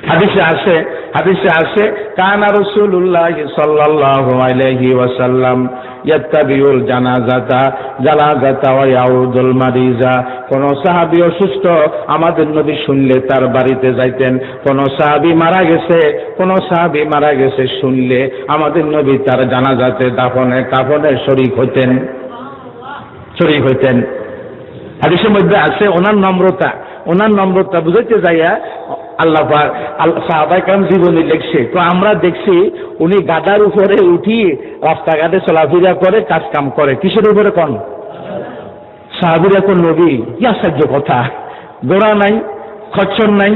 হাদিসে আছে কানা রাসূলুল্লাহ সাল্লাল্লাহু আলাইহি ওয়াসাল্লাম ইয়াত্তাবিউল জানাজাতা ওয়া ইয়াউদুল মারিজা। কোন সাহাবী অসুস্থ আমাদের নবী শুনলে তার বাড়িতে যাইতেন। কোন সাহাবী মারা গেছে শুনলে আমাদের নবী তার জানাজাতে কাফনে শরীক হইতেন। হাদিসের মধ্যে আছে ওনার নম্রতা বুঝাইতে যাইয়া আল্লাহ পাক সাহাবায়ে কেরাম জীবনী লিখছে। তো আমরা দেখছি উনি গাদার উপরে উঠি রাস্তাঘাটে চলাফেরা করে, কাজ কাম করে। কিসের উপরে? কোন সাহাবীরা কোন নবী? কি আশ্চর্য কথা! ঘোড়া নাই, খচ্চর নাই,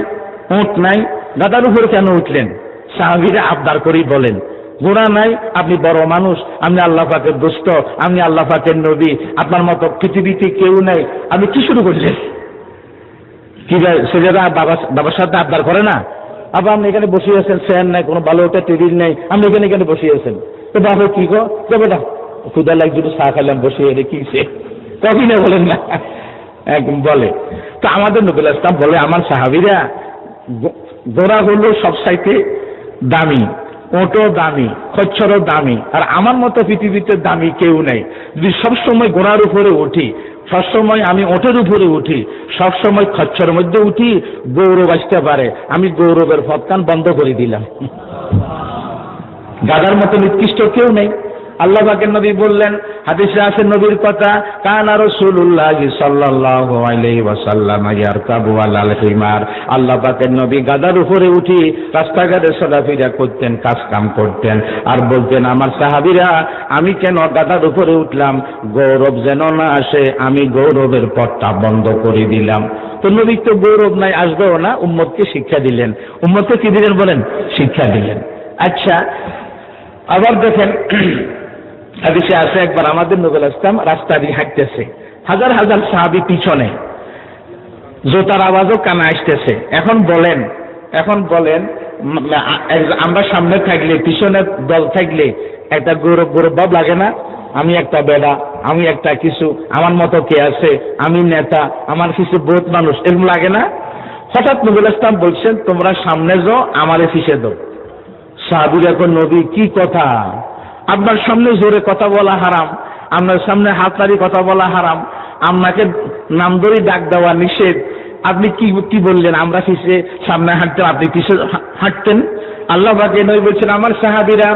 উট নাই, গাদার উপরে কেন উঠলেন? সাহাবীরা আবদার করেই বলেন, ঘোড়া নাই, আপনি বড় মানুষ, আপনি আল্লাহ পাকের দোস্ত, আপনি আল্লাহ পাকের নবী, আপনার মতো পৃথিবীতে কেউ নাই, আপনি কি শুরু করলেন? কি ছেলেরা বাবার সাথে আবদার করে না? আবার আপনি এখানে বসে আছেন, ফ্যান নাই, কোনো ভালো একটা টেবিল নেই, আপনি এখানে বসে আছেন। তো বাবা কি গো বেটা ক্ষুদা লাগছে, চা খাইলাম বসে, এলে কি সে কবি না বলেন না একদম বলে। তো আমাদের নবী ইসলাম বলে আমার সাহাবীরা ঘোড়া হলো সব চাইতে দামি, ওটও দামি, খচ্চরও দামি, আর আমার মতো পৃথিবীতে দামি কেউ নেই। যদি সবসময় ঘোড়ার উপরে উঠি, সবসময় আমি ওটের উপরে উঠি, সবসময় খচ্চরের মধ্যে উঠি, গৌরব আসতে পারে, আমি গৌরবের ফতকান বন্ধ করে দিলাম। গাদার মতো নিকৃষ্ট কেউ নেই। আল্লাহ পাকের নবী বললেন, হাদিসে আছে নবীর কথা, কানা রাসূলুল্লাহ সাল্লাল্লাহু আলাইহি ওয়াসাল্লাম ইয়ারকাবু আলাল হিমার। আল্লাহ পাকের নবী গাদার উপরে উঠি রাস্তাঘাটে চলাফেরা করতেন, কাজ কাম করতেন, আর বলতেন আমার সাহাবীরা আমি কেন গাদার উপরে উঠলাম, গৌরব যেন না আসে, আমি গৌরবের পথটা বন্ধ করে দিলাম। তো নবী তো গৌরব নাই, আসবেও না, উম্মতকে শিক্ষা দিলেন। উম্মতকে কি দিলেন বলেন? শিক্ষা দিলেন। আচ্ছা, আবার দেখেন হাদিসে আছে একবার আমাদের নবী ইসলাম রাস্তা দিয়ে হাঁটতেছে, হাজার হাজার সাহাবী পিছনে, জোতার আওয়াজও কানে আসতেছে। এখন বলেন আমরা সামনে থাকলে, পিছনে দল থাকলে একটা গৌরব ভাব লাগে না? আমি একটা বেড়া, আমি একটা কিছু, আমার মতো কে আছে, আমি নেতা, আমার কিছু বহুত মানুষ, এরকম লাগে না? হঠাৎ নবী ইসলাম বলছেন তোমরা সামনে যাও, আমারে পিছে দাও। সাহাবীরা এখন নবী কি কথা, আপনার সামনে জোরে কথা বলা হারাম, আপনার সামনে হাততালি কথা বলা হারাম, আপনাকে নাম ধরে ডাক দেওয়া নিষেধ, আপনি কি বললেন? আমরা পিছে সামনে হাঁটতেন, আপনি পিছে হাঁটতেন। আল্লাহ পাক নবী বলছেন আমার সাহাবীরা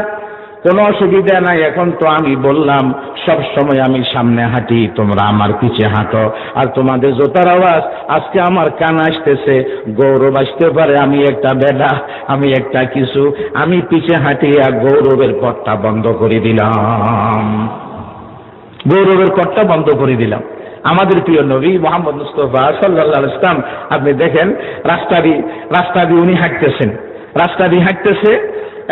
কোনো অসুবিধা নাই, এখন তো আমি বললাম সব সময় আমি সামনে হাঁটি, তোমরা আমার পিছে হাঁটো, আর তোমাদের জোতার আওয়াজ আজকে আমার কান আসতেছে, গৌরব আসতে পারে, আমি একটা বেদা, আমি একটা কিছু, আমি পিছে হাঁটি, আর গৌরবের পথটা বন্ধ করে দিলাম। গৌরবের পথটা বন্ধ করে দিলাম। আমাদের প্রিয় নবী মুহাম্মদ মুস্তাফা সাল্লাল্লাহু আলাইহি ওয়াসাল্লাম আপনি দেখেন রাস্তা দিয়ে উনি হাঁটতেছে।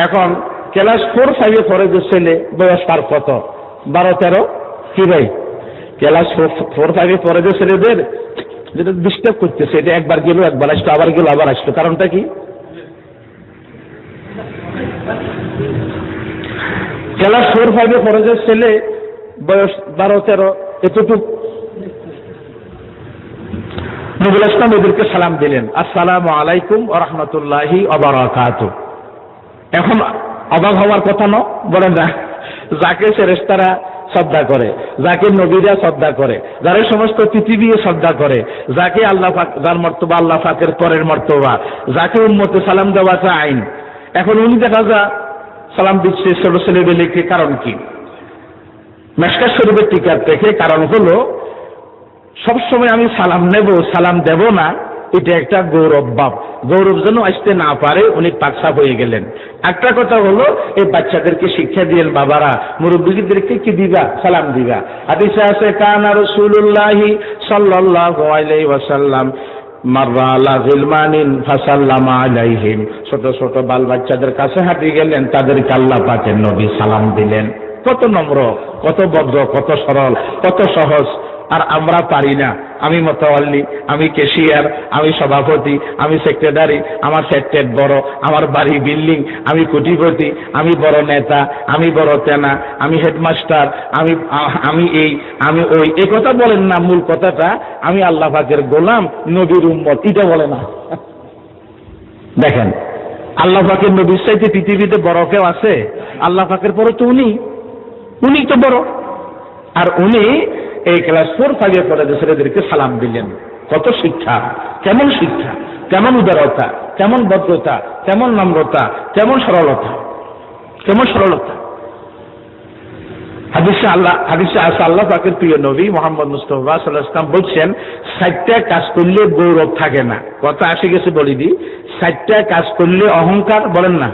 এখন ক্লাস 4-5 পড়ে যে ছেলে, বয়স তার কত 12-13, কি ভাই? ক্লাস 4-5 পড়ে যে ছেলেদের যেটা ডিস্টার্ব করতেছে, এটা একবার গেল একবার আসলো, আবার গেল আবার আসলো, কারণটা কি? ক্লাস 4-5 পড়ে যে ছেলে, বয়স 12-13, এতটুক নবী ইসলাম এদেরকে সালাম দিলেন, আসসালামু আলাইকুম ওয়া রাহমাতুল্লাহি ওয়া বারাকাতুহু। এখন অবাক হওয়ার কথা ন, বলেন না? যাকে ফেরেশতারা শ্রদ্ধা করে, যাকে নবীরা শ্রদ্ধা করে, যারা সমস্ত পৃথিবী শ্রদ্ধা করে, যাকে আল্লাহ পাক, যার মর্তবা আল্লাহ পাকের পরের মর্তবা, যাকে উম্মতে সালাম দেওয়াটা আইন, এখন উনি দেখা যায় সালাম দিচ্ছে ছোট ছেলেবেলেকে। কারণ কি? মিশকাত শরীফের টিকার থেকে কারণ হলো সবসময় আমি সালাম নেব, সালাম দেব না, এটা একটা গৌরব ভাব, গৌরব যেন আসতে না পারে, উনি পাকসাপ হয়ে গেলেন। একটা কথা হলো এই বাচ্চাদেরকে শিক্ষা দিলেন, বাবারা মুরব্বীদেরকে কি দিবা? সালাম দিবা। হাদিসে আছে কানা রাসূলুল্লাহি সাল্লাল্লাহু আলাইহি ওয়াসাল্লাম মাররা আলা গিলমানিন ফাসাল্লামা আলাইহিম। ছোট ছোট বাল বাচ্চাদের কাছে হাঁটি গেলেন, তাদেরকে আল্লাহ পাকের নবী সালাম দিলেন। কত নম্র, কত ভদ্র, কত সরল, কত সহজ। আর আমরা পারি না। আমি মোতাওয়াল্লি, আমি ক্যাশিয়ার, আমি সভাপতি, আমি সেক্রেটারি, আমার সেক্রেটারি বড়, আমার বাড়ি বিল্ডিং, আমি কোটিপতি, আমি বড় নেতা, আমি বড় তেনা, আমি হেডমাস্টার, আমি এই, আমি ওই, এই কথা বলেন না। মূল কথাটা আমি আল্লাহ পাকের গোলাম, নবীর উম্মত, এটা বলে না। দেখেন আল্লাহ পাকের নবীর চাইতে পৃথিবীতে বড় কেউ আছে? আল্লাহ পাকের পরে তো উনি তো বড়। আর উনি এই ক্লাস 4 5 পড়ে ছেলেদেরকে সালাম দিলেন। কত শিক্ষা, কেমন শিক্ষা, কেমন উদারতা, কেমন ভদ্রতা, কেমন নম্রতা, কেমন সরলতা, কেমন সরলতা। হাদিসে আছে আল্লাহ পাকের প্রিয় নবী মুহাম্মদ মুস্তাফা সাল্লাল্লাহু আলাইহি ওয়াসাল্লাম বলছেন 60টা কাজ করলে গৌরব থাকে না। কথা আসে গেছে বলি দি, 60টা কাজ করলে অহংকার বলেন না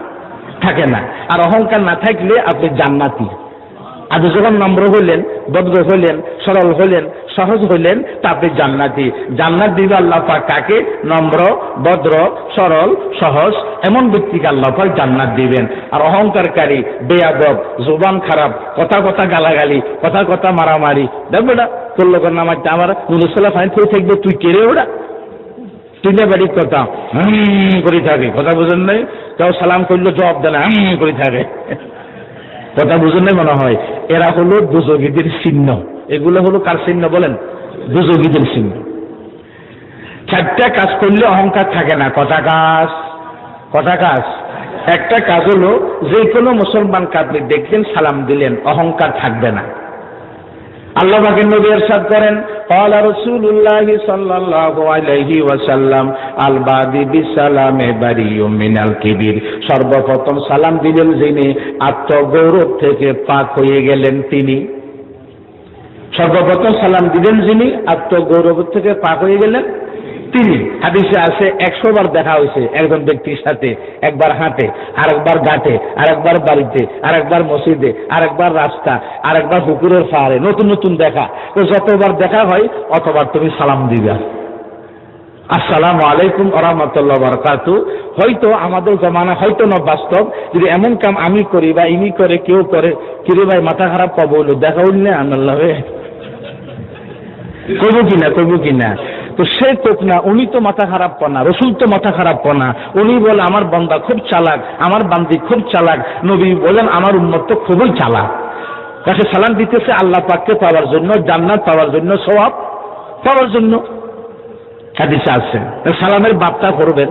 থাকে না। আর অহংকার না থাকলে আপনি জান্নাতি। আজ যখন নম্র হইলেন, ভদ্র হইলেন, সরল হইলেন, সহজ হইলেন, তা আপনি জান্নাতি। জান্নাত দিবে আল্লাহ পাক কাকে? নম্র, ভদ্র, সরল, সহজ এমন ব্যক্তিকে আল্লাহ পাক জান্নাত দিবেন। আর অহংকারকারী, বেয়াদব, জবান খারাপ, কথা গালাগালি, কথা মারামারি, দেখবে না তোর লোকের নাম আমার মুনুসাল্লাহ ফাইন করে থাকবে, তুই কেড়ে ওরা তুই না বাড়ির কথা করে থাকে, কথা বুঝেন নাই? কেউ সালাম করলে জবাব দেয় না, করে থাকে, কথা বুঝেন নাই মনে হয়। এরা হলো দুজগীদের চিহ্ন। এগুলো হলো কার চিহ্ন বলেন? দুজগীদের চিহ্ন। 4টা কাজ করলে অহংকার থাকে না। কটা কাজ? একটা কাজ হলো যে কোনো মুসলমানকে আপনি দেখলেন, সালাম দিলেন, অহংকার থাকবে না। আল্লাহ পাকের নবী ইরশাদ করেন, ক্বালা রাসূলুল্লাহ সাল্লাল্লাহু আলাইহি ওয়াসাল্লাম আল বাদি বিসালামে বারিউম মিনাল কিবির। সর্বপ্রথম সালাম দিলেন যিনি আত্মগৌরব থেকে পাক হয়ে গেলেন তিনি। সর্বপ্রথম সালাম দিলেন যিনি আত্মগৌরব থেকে পাক হয়ে গেলেন তিনি। হাদিসে আছে 100 বার দেখা হয়েছে একজন ব্যক্তির সাথে, একবার হাঁটে, আরেকবার ঘাটে, আরেকবার বাড়িতে, আরেকবার মসজিদে, আরেকবার রাস্তা, আরেকবার পুকুরের পাড়ে, নতুন দেখা। তো যতবার দেখা হয় অতবার তুমি সালাম দিবা, আসসালামু আলাইকুম ওয়া রাহমাতুল্লাহি ওয়া বারাকাতুহু। হয়তো আমাদের জমানা হয়তো না বাস্তব, যদি এমন কাম আমি করি বা ইনি করে, কেউ করে, কিরে ভাই মাথা খারাপ পাবো, দেখা হইল না আল্লাহ করবো কিনা। তো সে তোক না, উনি তো মাথা খারাপ পনা, রসুল তো মাথা খারাপ পনা। উনি বলে আমার বান্দা খুব চালাক, আমার বান্দি খুব চালাক। নবী বলেন আমার উম্মত তো খুবই চালাক। তাকে সালাম দিতেছে আল্লাহ পাককে পাওয়ার জন্য, জান্নাত পাওয়ার জন্য, সওয়াব পাওয়ার জন্য। হাদিসে আছে সালামের বার্তা করবেন।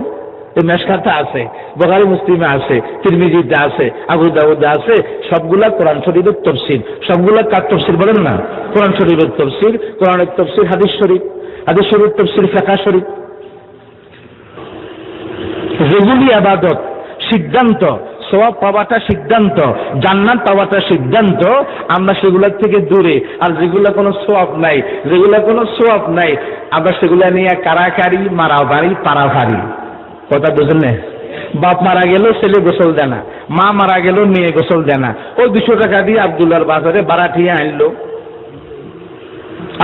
এই মেশকাতে আছে, বুখারী মুসলিমে আছে, তিরমিজিতে আছে, আবু দাউদে আছে। সবগুলা কোরআন শরীফের তাফসীর। সবগুলা কার তাফসীর বলেন না? কোরআন শরীফের তাফসীর, কোরআনের তাফসীর, হাদিস শরীফ, হাদিস শরীফ তাফসীর, ফিকহ শরীফ। যেগুলি ইবাদত সিদ্ধান্ত, সওয়াব পাওয়াটা সিদ্ধান্ত, জান্নাত পাওয়াটা সিদ্ধান্ত, আমরা সেগুলোর থেকে দূরে। আর যেগুলো কোনো সওয়াব নাই, আমরা সেগুলো নিয়ে কারাকারি, মারামারি, পারাভারি। কথা বুঝলেন না? বাপ মারা গেল ছেলে গোসল দেয় না, মা মারা গেল মেয়ে গোসল দেয় না। ওই 200 টাকা দিয়ে আব্দুল্লাহর বাজারে বারাঠিয়া আনলো।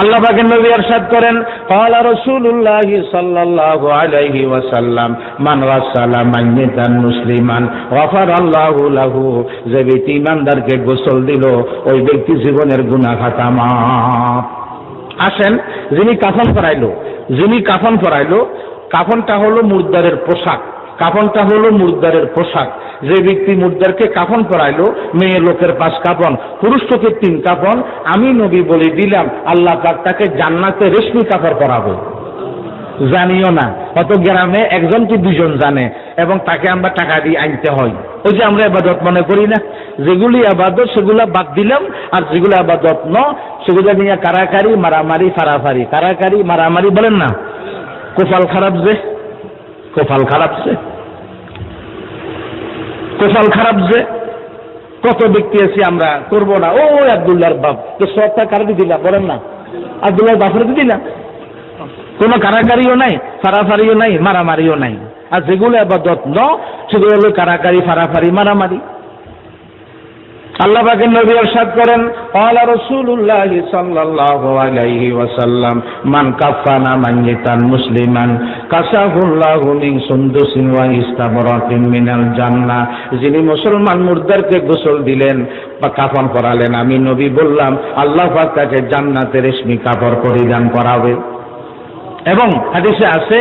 আল্লাহ পাকের নবী ইরশাদ করেন, ক্বালা রাসূলুল্লাহ সাল্লাল্লাহু আলাইহি ওয়াসাল্লাম মান ওয়াসালা মাইয়াতান মুসলিমান গফারাল্লাহু লাহু। যে ব্যক্তি ইমানদারকে গোসল দিল, ওই ব্যক্তি জীবনের গুনাহ খাতা মাফ। আসেন, যিনি কাফন পরাইলো, কাফনটা হলো মুর্দারের পোশাক। যে ব্যক্তি মুর্দারকে কাফন পরাইলো, মেয়ে লোকের 5 কাফন, পুরুষ লোকের 3 কাফন, আমি নবী বলে দিলাম আল্লাহ পাক তাকে জান্নাতে রেশমি কাপড় পরাবো। জানিও না, কত গ্রামে 1 কি 2 জন জানে, এবং তাকে আমরা টাকা দিয়ে আনতে হয়। ওই যে আমরা ইবাদত মনে করি না, যেগুলি ইবাদত সেগুলা বাদ দিলাম, আর যেগুলো ইবাদত নয় সেগুলো নিয়ে কারাকারি, মারামারি, ফারাফারি। কারাকারি, মারামারি বলেন না, কপাল খারাপ যে, কত ব্যক্তি আছি আমরা করবো না। ও আব্দুল্লাহর বাপ, তো সবটা কারণে দিলাম বলেন না, আব্দুল্লাহর বাপরে দিলাম। কোনো কারাকারিও নাই, ফারাফারিও নাই, মারামারিও নাই। আর যেগুলো ইবাদত নয় সেগুলো হলো কারাকারি, ফারাফারি, মারামারি। আল্লাহ পাকের নবী ইরশাদ করেন, ক্বালা রাসূলুল্লাহ সাল্লাল্লাহু আলাইহি ওয়াসাল্লাম মান কাফানা মাইয়াতান মুসলিমান কাসাহুল্লাহু মিন সুনদুসিন ওয়া ইস্তাবরাকিন মিনাল জান্নাহ। যিনি মুসলমান মুর্দারকে গোসল দিলেন বা কাফন পরালেন, আমি নবী বললাম আল্লাহ পাক তাকে জান্নাতের রেশমি কাপড় পরিধান করাবে। এবং হাদিসে আছে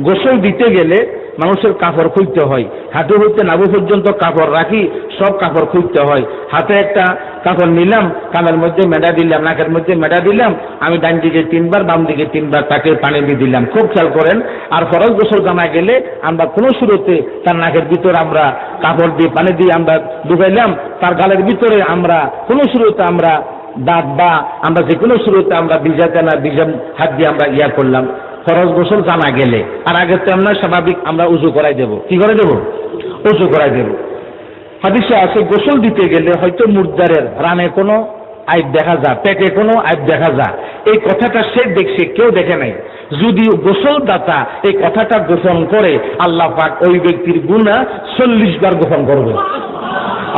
গোসল দিতে গেলে মানুষের কাপড় খুঁজতে হয়, হাঁটু হইতে নাভি পর্যন্ত কাপড় রাখি, সব কাপড় খুঁজতে হয়। হাতে একটা কাপড় নিলাম, কানের মধ্যে মেডা দিলাম, নাকের মধ্যে মেডা দিলাম, আমি ডান দিকে 3 বার, বাম দিকে 3 বার তাকে পানি দিয়ে দিলাম। খুব খেয়াল করেন। আর ফরজ গোসল জানায় গেলে আমরা কোনো শুরুতে তার নাকের ভিতরে আমরা কাপড় দিয়ে পানি দিয়ে আমরা ডুবাইলাম, তার গালের ভিতরে আমরা কোনো শুরুতে আমরা দাঁত বা আমরা যে কোনো শুরুতে আমরা ভিজাতে না ভিজাম হাত দিয়ে আমরা ইয়া করলাম ফরজ গোসল জানা গেলে। আর আগে তো আমরা স্বাভাবিক আমরা উজু করাই দেব। কি করে দেব? উজু করাই দেব। হাদিসে আছে গোসল দিতে গেলে হয়তো মুর্দারের রানে কোনো আইব দেখা যায়, পেটে কোনো আইব দেখা যায়, এই কথাটা সে দেখছে, কেউ দেখে নাই। যদি গোসলদাতা এই কথাটা গোপন করে, আল্লাহ পাক ওই ব্যক্তির গুনাহ 40 বার গোপন করবে।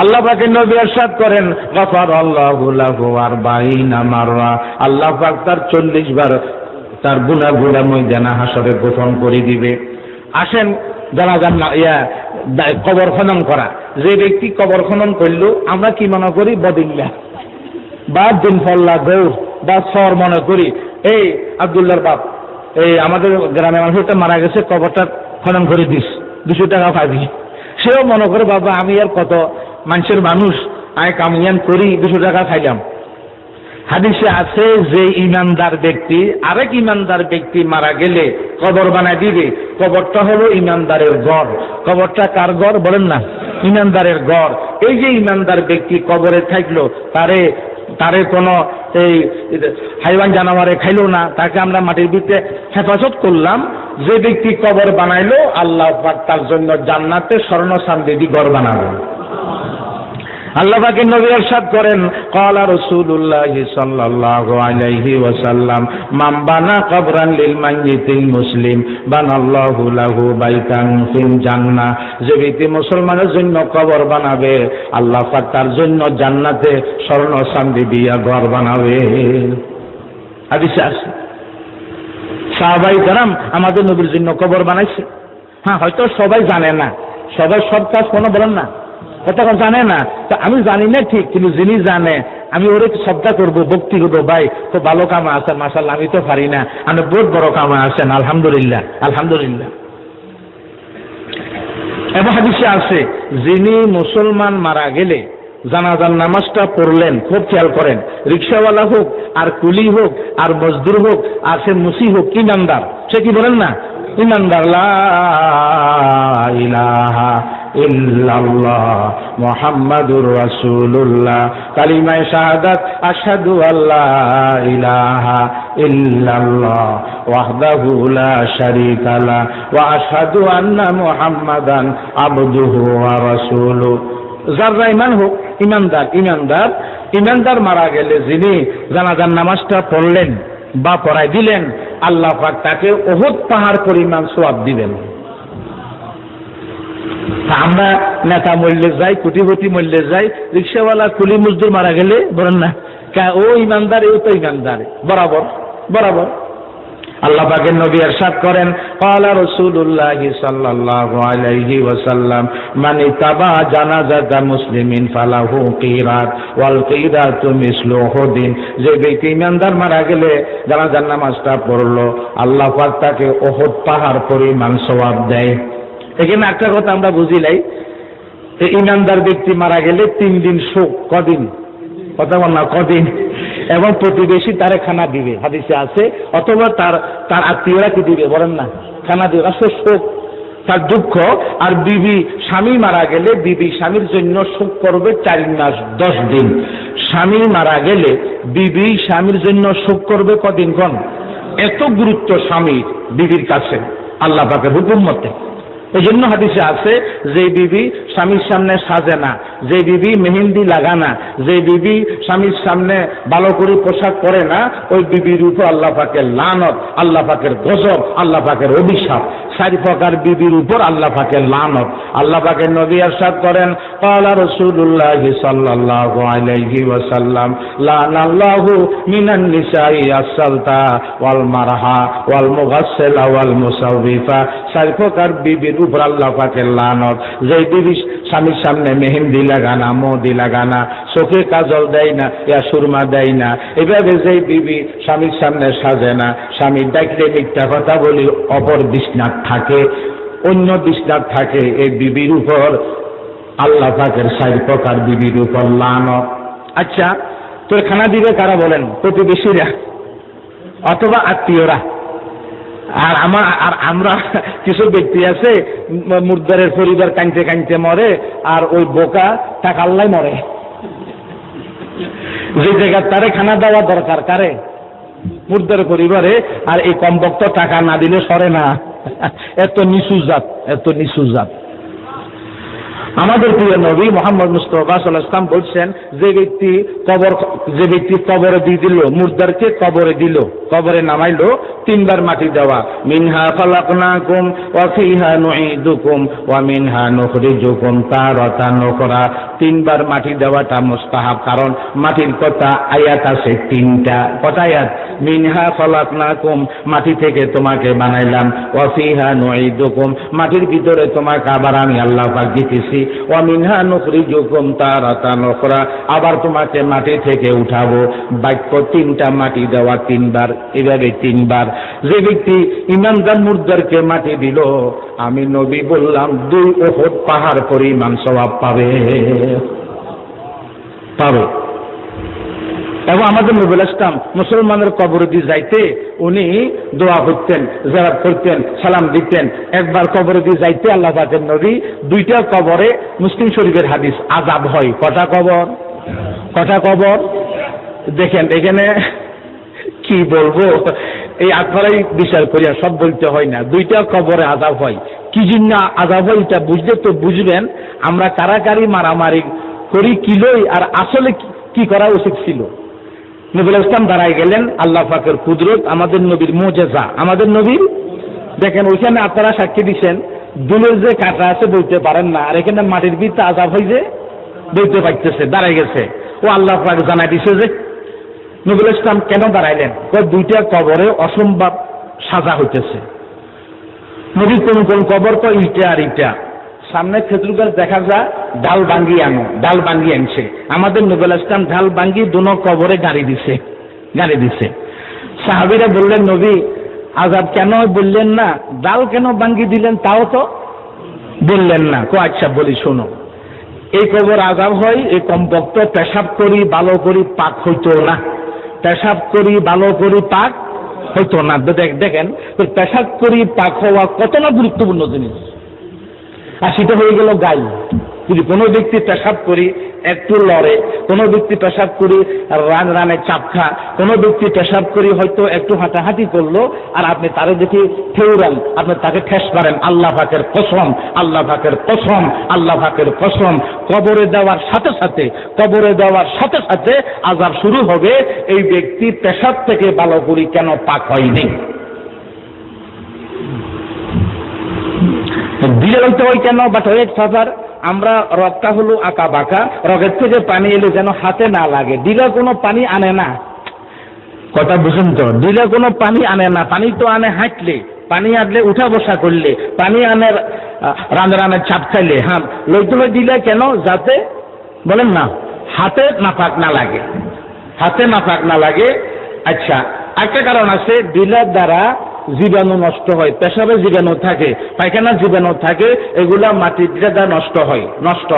আল্লাহ পাকের নবী ইরশাদ করেন, গাফারাল্লাহু লাহু 40 মাররা, আল্লাহ পাক তার 40 বার তার গুনাহগুলো ময়দানে হাসরে গোপন করে দিবে। আসেন জানাজান কবর খনন করা। যে ব্যক্তি কবর খনন করলো, আমরা কি মনে করি? বদিল্লা বা দিনফল্লা গৌর বা সর মনে করি। এই আব্দুল্লাহর বাপ, এই আমাদের গ্রামে মানুষটা মারা গেছে, কবরটা খনন করে দিস, 200 টাকা পাবি। সেও মনে করে বাবা আমি আর কত মানুষের মানুষ, আমি কামিয়ান করি, 200 টাকা খাইলাম। হাদিসে আছে যে ইমানদার ব্যক্তি আরেক ইমানদার ব্যক্তি মারা গেলে কবর বানায় দিবে। কবরটা হলো ইমানদারের ঘর। কবরটা কার ঘর বলেন না? ইমানদারের ঘর। এই যে ইমানদার ব্যক্তি কবরে থাকলো, তারে কোনো এই হাইওয়ান জানোয়ারে খাইলো না, তাকে আমরা মাটির ভিতরে হেফাজত করলাম। যে ব্যক্তি কবর বানাইলো, আল্লাহ পাক তার জন্য জান্নাতে স্বর্ণ চাঁদি ঘর বানাবো। আল্লাহ পাকের নবী ইরশাদ করেন, ক্বালা রাসূলুল্লাহ সাল্লাল্লাহু আলাইহি ওয়াসাল্লাম, মান বানা কবরান লিল মাইয়িতিল মুসলিম বানাল্লাহু লাহু বাইতান ফিল জান্নাহ। যে ব্যক্তি মুসলমানের জন্য কবর বানাবে, আল্লাহ পাক তার জন্য জান্নাতে স্বর্ণ চাঁদি দিয়া ঘর বানাবে। হাদিসে আছে। সাহাবায়ে কেরাম আমাদের নবীর জন্য কবর বানাইছে। হ্যাঁ, হয়তো সবাই জানে না, সবাই সব কাজ কোনো বলেন না, কথা জানে না। তো আমি জানি না ঠিক, কিন্তু যিনি জানে আমি ওরে শ্রদ্ধা করবো, ভক্তি করবো। ভাই তো ভালো কামে আছেন, মাশাআল্লাহ, আমি তো পারি না, আমি বহুত বড় কামে আছেন, আলহামদুলিল্লাহ, আলহামদুলিল্লাহ। এবং হাদিসে আছে, যিনি মুসলমান মারা গেলে জানাজার নামাজটা পড়লেন, খুব খেয়াল করেন, রিক্সাওয়ালা হোক আর কুলি হোক আর মজদুর হোক আর সে মুসি হোক, ইমানদার, সে কি বলেন না? ইমানদার। লা ইলাহা ইল্লাল্লাহ মুহাম্মাদুর রাসূলুল্লাহ, কালিমায়ে শাহাদাত, আশহাদু আল্লা ইলাহা ইল্লাল্লাহ ওয়াহদাহু লা শারীকা লা ওয়া আশহাদু আন্না মুহাম্মাদান আবদুহু ওয়া রাসূলুহু। যারা ইমান হোক, ইমানদার। ইমানদার মারা গেলে যিনি জানাজার নামাজটা পড়লেন বা পড়াই দিলেন, আল্লাহ পাক তাকে উহুদ পাহাড় পরিমাণ সওয়াব দিবেন। আমরা নেতা মরলে যাই, কোটিপতি মরলে যাই, রিক্সাওয়ালা কুলি মজদুর মারা গেলে বলেন না ও ইমানদার, ও তো ইমানদার, বরাবর বরাবর। আল্লাহ পাকের নবী ইরশাদ করেন, ক্বালা রাসূলুল্লাহ সাল্লাল্লাহু আলাইহি ওয়াসাল্লাম, মান ইতাবা জানাজাতা মুসলিমিন ফালাহু কিরাত ওয়াল কিরাতু মিসলু উহুদিন। যে ব্যক্তি ইমানদার মারা গেলে জানাজার নামাজটা পড়লো, আল্লাহ পাক তাকে উহুদ পাহাড় পরিমাণ সওয়াব দেয়। এখানে একটা কথা আমরা বুঝিলাই, ইমানদার ব্যক্তি মারা গেলে 3 দিন শোক। কদিন? কথা বল না, কদিন? এবং প্রতিবেশী তারে খানা দিবে, হাদিসে আছে। অথবা তার আত্মীয়রা কি দিবে বলেন না, খানা দিবে। আসলে শোক, তার দুঃখ। আর বিবি স্বামী মারা গেলে বিবি স্বামীর জন্য শোক করবে 4 মাস 10 দিন। স্বামী মারা গেলে বিবি স্বামীর জন্য শোক করবে কদিন? কোন এত গুরুত্ব স্বামীর বিবির কাছে আল্লাহ পাকের হুকুম মতে। এই জন্য হাদিসে আছে, যে বিবি স্বামীর সামনে সাজে না, যে বিবি মেহেন্দি লাগানা, যে বিবি স্বামীর সামনে ভালো করে পোশাক পরে না, ওই বিবির উপর আল্লাহ পাকের লানত, আল্লাহ পাকের গজব, আল্লাহ পাকের অভিশাপ। 4 প্রকার বিবির উপর আল্লাহ পাকের লানত। আল্লাহ পাকের নবী ইরশাদ করেন, ক্বালা রাসূলুল্লাহ সাল্লাল্লাহু আলাইহি ওয়াসাল্লাম, লানাল্লাহু মিনান নিসাই আস-সালতা ওয়াল মারহা ওয়াল মুগাসসিলা ওয়াল মুসাউবিফা। 4 প্রকার বিবির উপর আল্লাহ পাকের লানত। যে বিবি স্বামীর সামনে মেহেন্দি লাগানা, মোদি লাগানা, চোখে কাজল দেয় না, সুরমা দেয় না, এভাবে যে বিবি স্বামীর সামনে সাজে না, স্বামীর ডাকলে মিথ্যা কথা বলি অপর বিছনাত থাকে, অন্য বিস্তার থাকে এই বিবির উপর আল্লাহ পাকের 60 প্রকার বিবির উপর লানত। আচ্ছা, তোর খানা দিবে কারা বলেন? প্রতিবেশীরা অথবা আত্মীয়রা। আর আমরা কিছু ব্যক্তি আছে মুর্দারের পরিবার কাঁদতে কাঁদতে মরে, আর ওই বোকা টাকা আল্লাহ মরে। যে জায়গা তারে খানা দেওয়া দরকার কারে? মুর্দারের পরিবারে। আর এই কমবক্ত টাকা না দিলে সরে না। এত নিচু জাত, এত নিচু জাত। আমাদের প্রিয় নবী মুহাম্মদ মুস্তাফা সাল্লাল্লাহু আলাইহি ওয়াসাল্লাম বলছেন, যে ব্যক্তি কবরে দিয়ে দিল, মুর্দারকে কবরে দিল, কবরে নামাইলো, 3 বার মাটি দেওয়া, মিনহা খালাকনাকুম ওয়া ফিহা নুঈদুকুম ওয়া মিনহা নুখরিজুকুম তারাতান উখরা। 3 বার মাটি দেওয়াটা মুস্তাহাব, কারণ মাটির কথা আয়াত আছে 3টা। কটা আয়াত? মিনহা খালাকনাকুম, মাটি থেকে তোমাকে বানাইলাম, ওয়া ফিহা নুঈদুকুম, মাটির ভিতরে তোমাকে আবার আমি আল্লাহ পাক দিতেছি, ওয়া মিনহা নুখরিজুকুম তারাতান উখরা, আবার তোমাকে মাটি থেকে উঠাবো। বাক্য 3টা, মাটি দেওয়া 3 বার, এভাবে 3 বার। যে ব্যক্তি ইমানদার মুর্দারকে মাটি দিল, আমি নবী বললাম 2 উহুদ পাহাড় পরিমাণ সওয়াব পাবে। এবং আমাদের নবী ইসলাম মুসলমানের কবর দিয়ে যাইতে উনি দোয়া করতেন, জিয়ারত করতেন, সালাম দিতেন। একবার কবর দিয়ে যাইতে আল্লাহ পাকের নবী 2টা কবরে, মুসলিম শরীফের হাদিস, আযাব হয়। কটা কবর? দেখেন এখানে কি বলবো, এই আপনারাই বিচার করিয়া, সব বলতে হয় না। 2টা কবরে আযাব হয়। কি জন্য আযাব হয় এটা বুঝলে তো বুঝবেন আমরা কারাকারি মারামারি করি কিলোই, আর আসলে কি করা উচিত ছিল। নবী ইসলাম দাঁড়ায় গেলেন, আল্লাহ পাকের কুদরত, আমাদের নবীর মুজিজা, আমাদের নবীর। দেখেন ওইখানে আপনারা সাক্ষী দিচ্ছেন, দুলের যে কাটা আছে বলতে পারেন না, আর এখানে মাটির ভিতরে আযাব হয় যে বলতে পারতেছে, দাঁড়ায় গেছে। ও আল্লাহ পাক জানাই দিছে যে নবী ইসলাম কেন দাঁড়াইলেন? 2টা কবরে অসম্ভব সাজা হইতেছে। নবী কোন কবর? তো ইটা আর ইটা। সামনে খেজুর গাছ দেখা যায়, ডাল ভাঙ্গি আনছে। আমাদের নবী ইসলাম ঢাল ভাঙ্গি 2 কবরে গাড়ি দিছে। সাহাবীরা বললেন, নবী আযাব কেন বললেন না? ডাল কেন ভাঙ্গি দিলেন তাও তো বললেন না। আচ্ছা বলি, শোনো। এই কবর আযাব হয়, এই কমপক্ত পেশাব করি ভালো করি পাক হইতো না, পেশাব করি ভালো করি পাক হইতো না। দেখেন পেশাব করি পাক হওয়া কত না গুরুত্বপূর্ণ জিনিস। আর সেটা হয়ে গেল গাই। যদি কোনো ব্যক্তি পেশাব করি একটু লড়ে, কোনো ব্যক্তি পেশাব করি রানে চাপ খা, কোনো ব্যক্তি পেশাব করি হয়তো একটু হাঁটাহাঁটি করলো, আর আপনি তারে দেখি ঠেউরান, আপনি তাকে ঠেস পারেন, আল্লাহ পাকের কসম, আল্লাহ পাকের কসম, আল্লাহ পাকের কসম, কবরে দেওয়ার সাথে সাথে আযাব শুরু হবে। এই ব্যক্তি পেশাব থেকে ভালো করি কেন পাক হয়নি। দিলে হইতে হয় কেন? বাট ওয়েট ফাদার, আমরা রগটা হলো আঁকা বাঁকা, রগের থেকে পানি এলে যেন হাতে না লাগে। দিলে কোনো পানি আনে না। কথা বুঝুন তো, দিলে কোনো পানি আনে না। পানি তো আনে হাঁটলে, পানি আনলে উঠা বসা করলে, পানি আনে রানে চাপ খাইলে। হ্যাঁ, লইতে হয় দিলে কেন? যাতে বলেন না হাতে নাপাক না লাগে। আচ্ছা, একটা কারণ আছে, দিলের দ্বারা জীবাণু নষ্ট হয়, পেশাবে জীবাণু থাকে, পায়খানার জীবাণু থাকে, এগুলা মাটির দ্বারা নষ্ট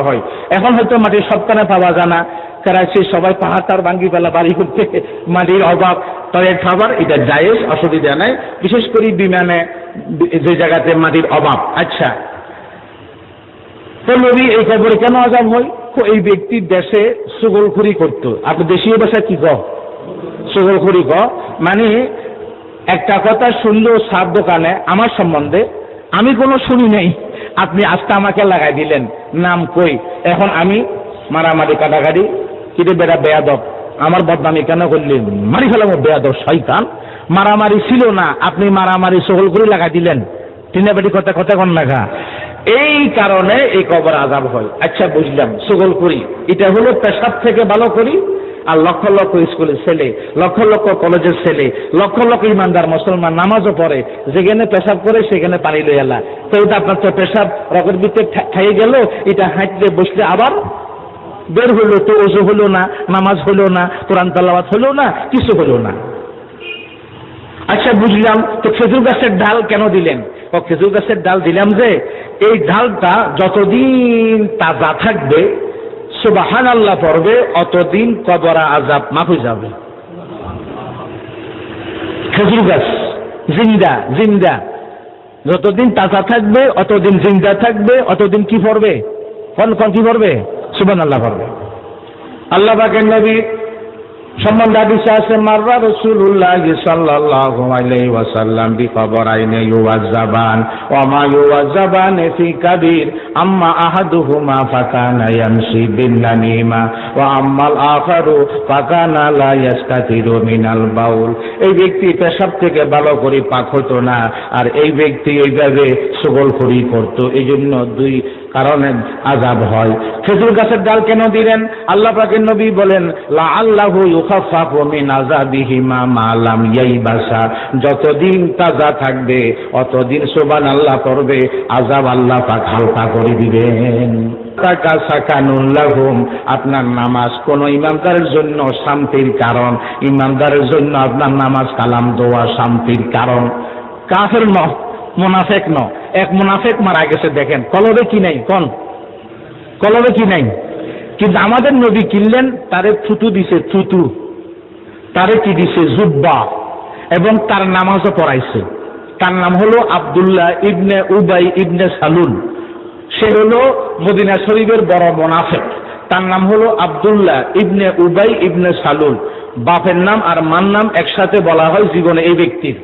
হয়। এখন হয়তো মাটির সবখানে পাওয়া যায় না, কারাচি সবাই পাহাড় তার ভাঙ্গি ফেলা বাড়ি করতে, মাটির অভাব। টয়লেট খাবার এটা জায়েজ, অসুবিধা নাই, বিশেষ করে বিমানে যে জায়গাতে মাটির অভাব। আচ্ছা, তো নবী এই কবরে কেন আযাব হয়? এই ব্যক্তি দেশে সুগলখুরি করতো। আপনি দেশীয় ভাষায় কি কহ? সুগলখুরি কহ। মানে একটা কথা শুনলো সার দোকানে আমার সম্বন্ধে, আমি কোনো শুনি নাই, আপনি আজকে আমাকে লাগাই দিলেন, নাম কই, এখন আমি মারামারি কাটাকাটি, কিরে বেড়া বেয়াদব, আমার বদনামি কেন করলেন? মারি ফেলাম বেয়াদব শয়তান। মারামারি ছিল না, আপনি মারামারি সকল করে লাগাই দিলেন। টিনাবাড়ি কথা কন লাগা। এই কারণে এই কবর আযাব হয়। আচ্ছা বুঝলাম, সকল করি এটা হলো পেশাব থেকে ভালো করি। আর লক্ষ লক্ষ স্কুলের ছেলে, লক্ষ লক্ষ কলেজের ছেলে, লক্ষ লক্ষ ইমানদার মুসলমান নামাজও পড়ে, যেখানে পেশাব করে সেখানে পানি লই এলা। তো এটা আপনার তো পেশাব রকের ভিতরে খাইয়ে গেল, এটা হাঁটলে বসলে আবার বের হলো, তো ওযু হলো না, নামাজ হলো না, কোরআন তেলাওয়াত হলো না, কিছু হলো না। আচ্ছা বুঝলাম, তো খেজুর গাছের ডাল কেন দিলেন? ও খেজুর গাছের ডাল দিলাম যে এই ডালটা যতদিন তাজা থাকবে, সুবহানাল্লাহ পড়বে, অতদিন কবরা আযাব মাফ হয়ে যাবে। খেজুর গাছ জিন্দা জিন্দা, যতদিন তাজা থাকবে অতদিন জিন্দা থাকবে, অতদিন কি পড়বে? কোন কি পড়বে? সুবহানাল্লাহ পড়বে। আল্লাহ পাকের নবী সম্বন্ধে হাদিসে আছে, মাররা রাসূলুল্লাহ সাল্লাল্লাহু আলাইহি ওয়াসাল্লাম বিকবরাইনি ইউযাবান ওয়া মা ইউযাবান ফি কাবীর, আম্মা আহাদুহুমা ফাকানা ইয়ামশি বিন নামিমা ওয়া আম্মাল আখারু ফাকানা লা ইয়াস্তাতিরু মিনাল বাউল। এই ব্যক্তি পেশাব থেকে ভালো করে পাক হতো না, আর এই ব্যক্তি এইভাবে সুগলখড়ি করত, এই জন্য দুই কারণে আযাব হয়। খেজুর গাছের ডাল কেন দিলেন? আল্লাহ পাকের নবী বলেন, লাআল্লাহু ইউখাফফাফু মিন আযাবিহিমা মা লাম ইয়াইবাসা, যতদিন তাজা থাকবে অতদিন সুবহানাল্লাহ পড়বে, আযাব আল্লাহ পাক হালকা করে দিবেন। তাকা সাকানুল লাহুম, আপনার নামাজ কোন ইমানদারের জন্য শান্তির কারণ, ইমানদারের জন্য আপনার নামাজ কালাম দোয়া শান্তির কারণ। কাফের ন, মুনাফিক ন। এক মুনাফিক মারা গেছে, দেখেন কলবে কি নাই, কোন কলবে কি নাই, কিন্তু আমাদের নবী কিনলেন, তারে থুতু দিছে, থুতু, তারে কি দিছে? জুব্বা, এবং তার নামাজও পড়াইছে। তার নাম হলো আব্দুল্লাহ ইবনে উবাই ইবনে সালুল। সে হলো মদিনা শরীফের বড় মুনাফিক। তার নাম হলো আব্দুল্লাহ ইবনে উবাই ইবনে সালুল। বাপের নাম আর মার নাম একসাথে বলা হয় জীবনে এই ব্যক্তির,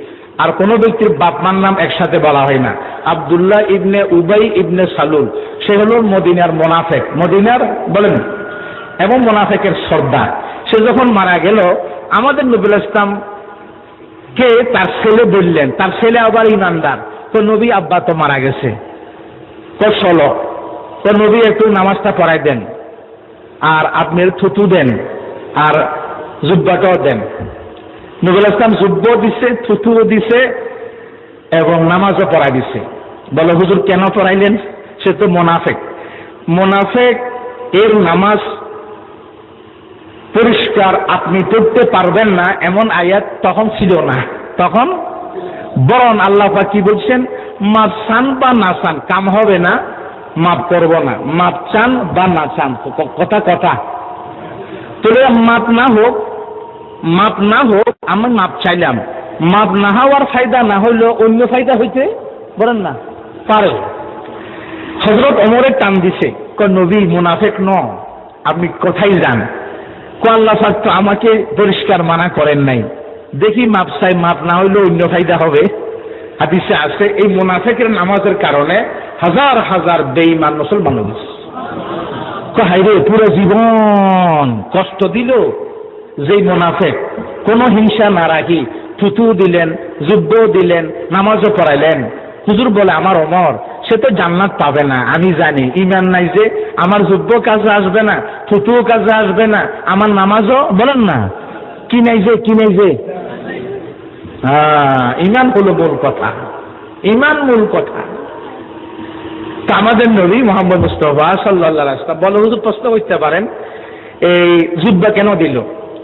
আর কোন ব্যক্তির বাপ মার নাম একসাথে বলা হয় না। আব্দুল্লাহ ইবনে উবাই ইবনে সালুল, সে হলো মদিনার মুনাফিক, মদিনার বলেন, এবং মুনাফিকের সর্দার। সে যখন মারা গেল, আমাদের নবী ইসলাম কে তার ছেলে বললেন, তার ছেলে আবার ইমানদার। তো নবী, আব্বা তো মারা গেছে, তো চলো, তো নবী একটু নামাজটা পড়াই দেন, আর আপনি থুতু দেন, আর জুব্বাটাও দেন। নবী ইসলাম জুব্বও দিছে, থুতুও দিছে, এবং নামাজও পড়াই দিছে। বলে, হুজুর কেন পড়াইলেন? সে তো মুনাফিক। মুনাফিক এর নামাজ পরিষ্কার আপনি পড়তে পারবেন না এমন আয়াত তখন ছিল না। তখন বরং আল্লাহ পাক কি বলছেন, মাপ চান বা না চান কাম হবে না, মাপ করব না, মাপ চান বা না চান কথা কথা। তবে মাপ না হোক, মাপ না হোক, আমি মাপ চাইলাম, মাপ না হওয়ার ফায়দা না হইলেও অন্য ফায়দা হইতে বলেন না পারে। হযরত ওমরের টান দিছে, নবী মুনাফিক ন, আপনি কোথায় যান? আল্লাহ পাক তো আমাকে পরিষ্কার মানা করেন নাই, দেখি মাপ চাই, মাপ না হইলেও অন্য ফায়দা হবে। হাদিসে আছে, এই মুনাফিকের নামাজের কারণে হাজার হাজার বেঈমান মুসলমান হয়েছে। হায়রে, পুরো জীবন কষ্ট দিল যেই মুনাফিক, কোনো হিংসা না রাখি থুতু দিলেন, যুদ্ধ দিলেন, নামাজও পড়াইলেন। হুজুর বলে, আমার ওমর সে তো জান্নাত পাবে না, আমি জানি, ইমান নাই যে, আমার যুদ্ধ কাজে আসবে না, থুতুও কাজে আসবে না, আমার নামাজও বলেন না কি নাই যে, কি নাই যে। ইমান হলো মূল কথা, ইমান মূল কথা। তা আমাদের নবী মুহাম্মদ মুস্তাফা সাল্লাল্লাহু আলাইহি ওয়াসাল্লাম বলে, হুজুর প্রশ্ন করতে পারেন, এই জুব্বা কেন দিল,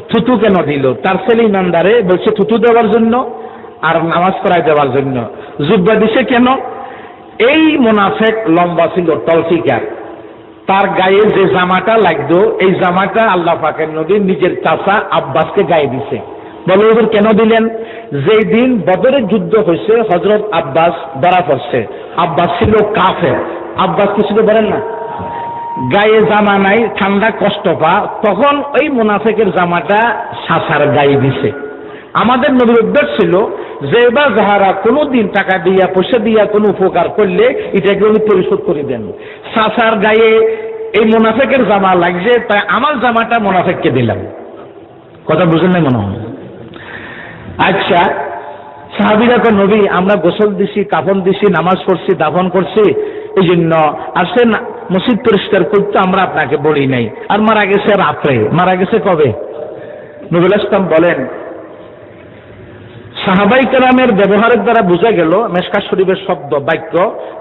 থুতু কেন দিল? তার ছেলে ইমানদারে বলছে থুতু দেওয়ার জন্য আর নামাজ পড়াই দেওয়ার জন্য। জুব্বা দিছে কেন? এই মুনাফিক লম্বা ছিল, তলফিকার, তার গায়ে যে জামাটা লাগতো, এই জামাটা আল্লাহ পাকের নবী নিজের চাচা আব্বাসকে গায়ে দিছে। বলে, হুজুর কেন দিলেন? যেই দিন বদরের যুদ্ধ হয়েছে, হযরত আব্বাস ধরা পড়ছে। আব্বাস ছিল কাফের। আব্বাস কি ছিল বলেন না? গায়ে জামা নাই, ঠান্ডা কষ্ট পা, তখন ওই মুনাফিকের জামাটা চাচার গায়ে দিছে। আমাদের নবীর উদ্দেশ্য ছিল যে বা যাহারা কোনোদিন টাকা দিয়া পয়সা দিয়া কোনো উপকার করলে এটাকে উনি পরিশোধ করে দেন। চাচার গায়ে এই মুনাফিকের জামা লাগছে, তাই আমার জামাটা মুনাফিককে দিলাম। কথা বুঝেন না মনে হয়? আচ্ছা, সাহাবীরা কয়, নবী আমরা গোসল দিছি, কাফন দিছি, নামাজ পড়ছি, দাফন করছি, এই জন্য আসেন মসজিদ পরিষ্কার করতে আমরা আপনাকে বলি নাই। আর মারা গেছে রাত্রে, মারা গেছে কবে? নবী ইসলাম বলেন, সাহাবাই কেরামের ব্যবহারের দ্বারা বোঝা গেল, মেশকাত শরীফের শব্দ বাক্য,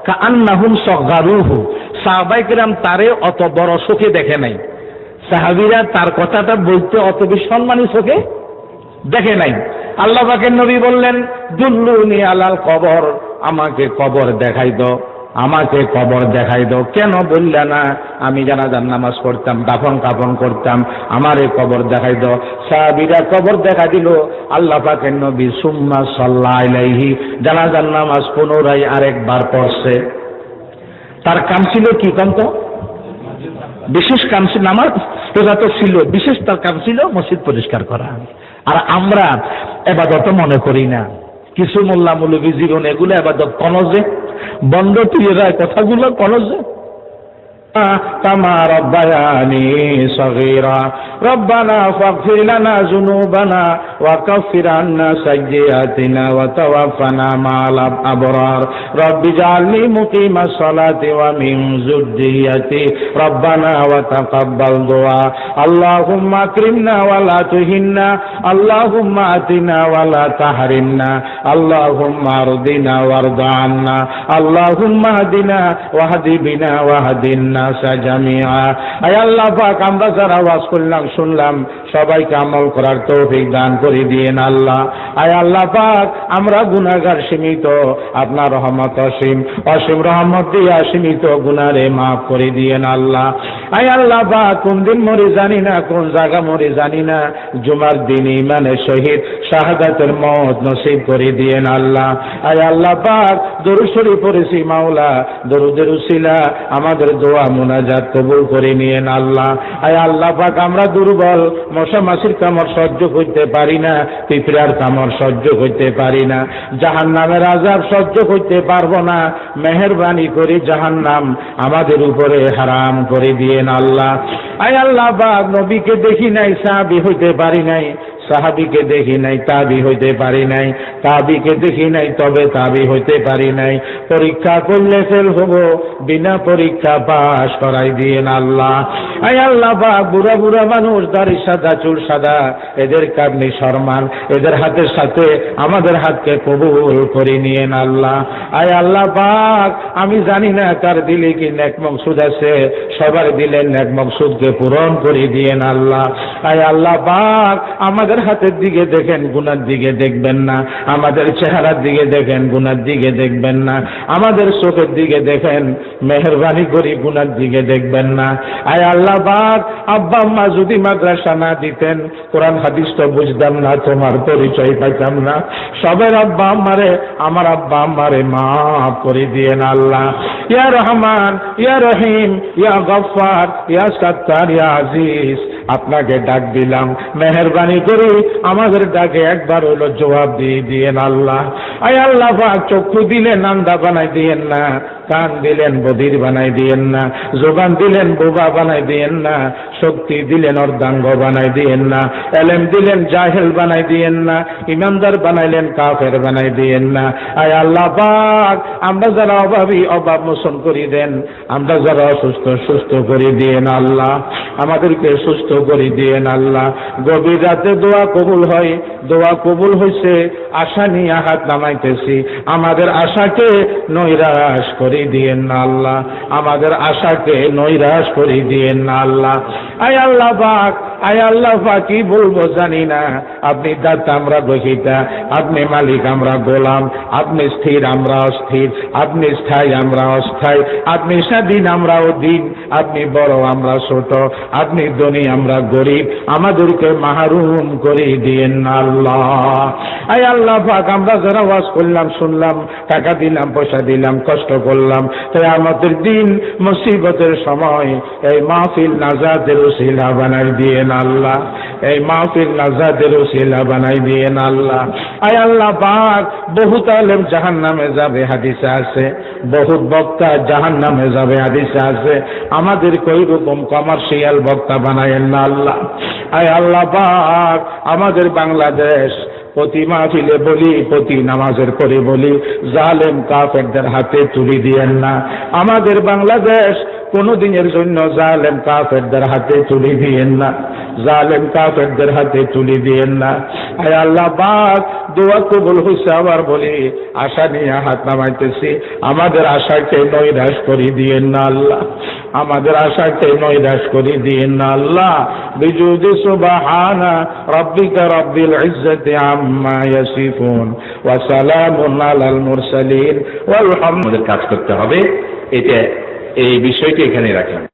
কাআন্নাহুম সগারুহু, সাহাবাই কেরাম তারে অত বড় চোখে দেখে নাই। সাহাবীরা তার কথাটা বলতে অত বেশি সম্মানী চোখে দেখে নাই। আল্লাহ পাকের নবী বললেন দুল্লুনি আলাল কবর, আমাকে কবর দেখাই দাও, আমাকে কবর দেখাই দাও। কেন বললে না? আমি জানাজার নামাজ পড়তাম, দাফন কাফন করতাম, আমার এই কবর দেখাই দাও। সাহাবীরা কবর দেখা দিল। আল্লাহ পাকের নবী সুম্মা সাল্লাল্লাহু আলাইহি জানাজার নামাজ পুনরায় আরেকবার পড়ছে। তার কাম ছিল কি কন্ত? বিশেষ কাম ছিল, নামাজ রোজা তো ছিল, বিশেষ তার কাম ছিল মসজিদ পরিষ্কার করা। আর আমরা এবাদত মনে করি না। কিছু মোল্লা মৌলবী জীবন এগুলো এবাদত কনজে বন্ধ তুই যায়, কথাগুলো কনজে। কামা রব্বায়ানি সগীরা রব্বানা ফাগফির লানা যুনুবানা ওয়া কাফির আন্না সাইয়্যাতিনা ওয়া তাওয়াফানা মা'আল আবরার রব্বি জা'আলনি মুকিমাস সালাতি ওয়া মিন যুররিয়্যাতি রব্বানা ওয়া তাকাব্বাল দুআ আল্লাহুম্মা আকরিমনা ওয়া লা তুহিন্না আল্লাহুম্মা আতিনা ওয়া লা তাহরিমনা আল্লাহুম্মা আরদিনা ওয়ারদা আন্না আল্লাহুম্মা হাদিনা ওয়াহদি বিনা ওয়াহদিনা জামিআ। আয় আল্লাহ পাক, আমরা যারা ওয়াজ করলাম শুনলাম সবাইকে আমল করার তৌফিক দান করে দিয়েন আল্লাহ। আয় আল্লাহ পাক, আমরা গুনাহগার সীমিত, আপনার রহমত অসীম, অসীম রহমত দিয়া সীমিত গুনারে মাফ করে দিয়েন আল্লাহ। আয় আল্লাহ পাক, কোন দিন মরি জানি না, কোন জায়গা মরি জানি না, জুমার দিন ইমানের শহীদ শাহাদাতের মওত নসিব করে দিয়েন আল্লাহ। আয় আল্লাহ পাক, দরুদ শরীফ পড়েছি মাওলা, দরুদের উসিলা আমাদের দোয়া মুনাজাত কবুল করে নিয়েন আল্লাহ। আয় আল্লাহ পাক, আমরা দুর্বল, মশা মাছির কামড় সহ্য করতে পারি না, পিঁপড়ার কামড় সহ্য করতে পারি না, জাহান্নামের আযাব সহ্য করতে পারবো না। মেহেরবানি করে জাহান্নাম আমাদের উপরে হারাম করে দিয়েন আল্লাহ। আয় আল্লাহ পাক, নবীকে দেখি নাই, সাহাবী হইতে পারি নাই, সাহাবীকে দেখি নাই, তাবি হইতে পারি নাই, তাবিকে দেখি নাই, তবে তাবি হইতে পারি নাই। পরীক্ষা করলে ফেল হব, বিনা পরীক্ষা পাস করাই দিয়েন আল্লাহ। আয় আল্লাহ পাক, বুড়া বুড়া মানুষ, দাড়ি সাদা, চুল সাদা, এদের কারণে সম্মান, এদের হাতের সাথে আমাদের হাতকে কবুল করে নিয়েন আল্লাহ। আয় আল্লাহ পাক, আমি জানি না কার দিলে কি নেক মকসুদ আছে, সবার দিলে নেক মকসুদকে পূরণ করে দিয়েন আল্লাহ। আয় আল্লাহ পাক, আমাদের হাতের দিকে দেখেন, গুনার দিকে দেখবেন না, আমাদের চেহারার দিকে দেখেন, গুনার দিকে দেখবেন না, আমাদের চোখের দিকে দেখেন, মেহেরবানি করে গুনার দিকে দেখবেন না। আয় আল্লাহ পাক, আব্বা আম্মা যদি মাদ্রাসা না দিতেন, কোরআন হাদিস তো বুঝতাম না, তোমার পরিচয় পাইতাম না। সবের আব্বা আম্মারে, আমার আব্বা আম্মারে মাফ করে দিয়েন আল্লাহ। ইয়া রহমান, ইয়া রহিম, ইয়া গফফার, ইয়া সাত্তার, ইয়া আজিজ, আপনাকে ডাক দিলাম, মেহেরবানি করে আমাদের ডাকে একবার হলো জবাব দিয়ে দিয়েন আল্লাহ। আয় আল্লাহ পাক, চক্ষু দিলেন আন্ধা বানাই দিয়েন না, কান দিলেন বধির বানাই দিয়েন না, জবান দিলেন বোবা বানাই দিয়েন না, শক্তি দিলেন অর্ধাঙ্গ বানাই দিয়েন না, এলেম দিলেন জাহেল বানাই দিয়েন না, ইমানদার বানাইলেন কাফের বানাই দিয়েন না। আয় আল্লাহ পাক, আমরা যারা অভাবী অভাব মোচন করে দেন, আমরা যারা অসুস্থ সুস্থ করে দিয়েন আল্লাহ, আমাদেরকে সুস্থ করে দিয়েন আল্লাহ। গভীর রাতে দোয়া কবুল হয়, দোয়া কবুল হয়েছে, আশা নিয়ে হাত নামাইতেছি, আমাদের আশাকে নৈরাশ করে দিয়েন না আল্লাহ, আমাদের আশাকে নৈরাশ করে দিয়েন না আল্লাহ। আয় আল্লাহ পাক, আয় আল্লাহ পাক, কি বলবো জানি না, আপনি দাতা আমরা গ্রহীতা, আপনি মালিক আমরা গোলাম, আপনি স্থির আমরা অস্থির, আপনি স্থায়ী আমরা অস্থায়ী, আপনি স্বাধীন আমরা অধীন, আপনি বড় আমরা ছোট, আপনি ধনী আমরা গরিব, আমাদেরকে মাহরুম করে দিয়েন না আল্লাহ। আয় আল্লাহ পাক, আমরা যারা ওয়াজ করলাম শুনলাম, টাকা দিলাম পয়সা দিলাম, কষ্ট করলাম, তাই আমাদের দিন মুসিবতের সময় এই মাহফিল নাজাতের উসিলা বানাই দিয়েন আল্লাহ, এই মাহফিল নাজাতের উসিলা বানাই দিয়েন আল্লাহ। আয় আল্লাহ পাক, বহুত আলেম জাহান্নামে যাবে হাদিসে আছে, বহুত বক্তা জাহান্নামে যাবে হাদিসে আছে, আমাদের কই রকম কমার্শিয়াল বক্তা বানায়েন না আল্লাহ। আয় আল্লাহ পাক, আমাদের বাংলাদেশ প্রতি মাহফিলে বলি, প্রতি নামাজের পরে বলি, জালেম কাফেরদের হাতে তুলে দিয়েন না। আমাদের বাংলাদেশ কোনদিনের জন্য জালেম কাফেরদের হাতে তুলে দিয়েন না, জালেম কাফেরদের হাতে তুলে দিয়েন না। আয় আল্লাহ পাক দোয়া কবুল হইছে আবার বলি আশা নিয়ে হাত নামাইতেছি আমাদের আশাকে নৈরাশ করে দিয়েন না আল্লাহ আমাদের আশাকে নৈরাশ করে দিয়েন না আল্লাহ বিজুদি সুবহানা রাব্বিকা রাব্বিল ইজ্জাতি আম্মা ইয়াসিফুন ওয়া সালামুন আলাল মুরসালিন ওয়াল হামদুলিল্লাহ। কাজ করতে হবে, এটা এই বিষয়টি এখানে রাখলাম।